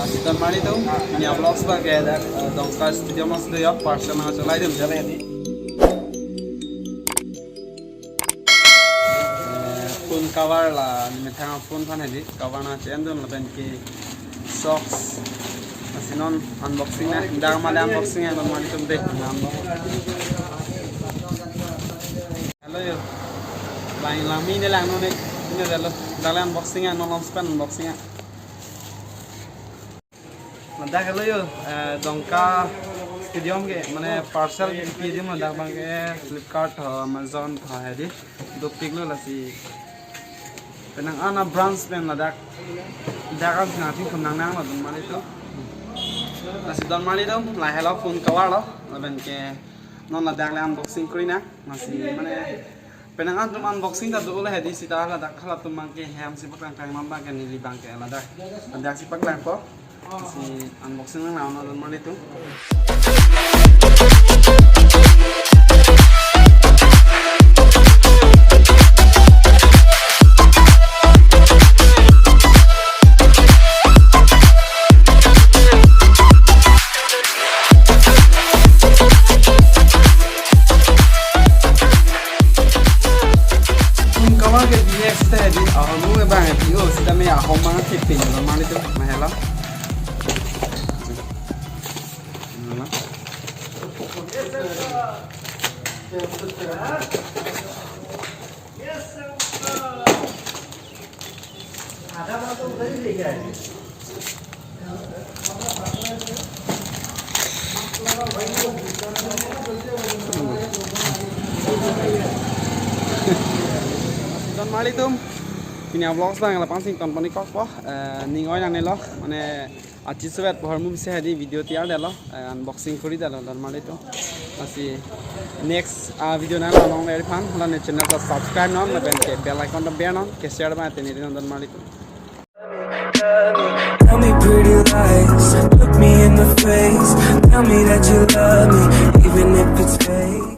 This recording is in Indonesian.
Sitan mari tu, ini vlogs bagai ada dongkar studio mas tu ya, parcel mana celai tu jalan ni. Phone cover lah, ni macam phone kan ni, cover na change tu lepas ni socks, masih non unboxing na, dah malah unboxing ya, non mari tu deh. Hello yo, lain lami ni lang non ini dah unboxing ya, non spend unboxing ya. Nanti kalau yo dongka stadium ke mana parcel pilih mana dah bangke Flipkart Amazon hari dua piklo lah si penang ana brands pen lah dah kan nanti kemana lah tu mana itu nasi don mana itu lah hello phone cover lah bangke non lah dah unboxing kuri na masih mana penang an tu unboxing dah dulu lah di situ lah dah kalau tu bangke ham si pakang kang mamba kan ni bangke lah dah si pakang ko si unboxing lang na naman ito. Kung kawag at next di ahon mo ba ang ito sila may ahon mga tipin naman ito mahela. Don mali tum ini vlogs bang la pansing ton pani kok po ningoi nang nelo mane achi suet bahar mu se hadi video tiar delo unboxing kori delo don mali tum masih next video na la long leri phan la ne channel ko subscribe non la ben ke bell icon ta bear non ke share ba teni don mali tum. Tell me pretty lies, look me in the face. Tell me that you love me.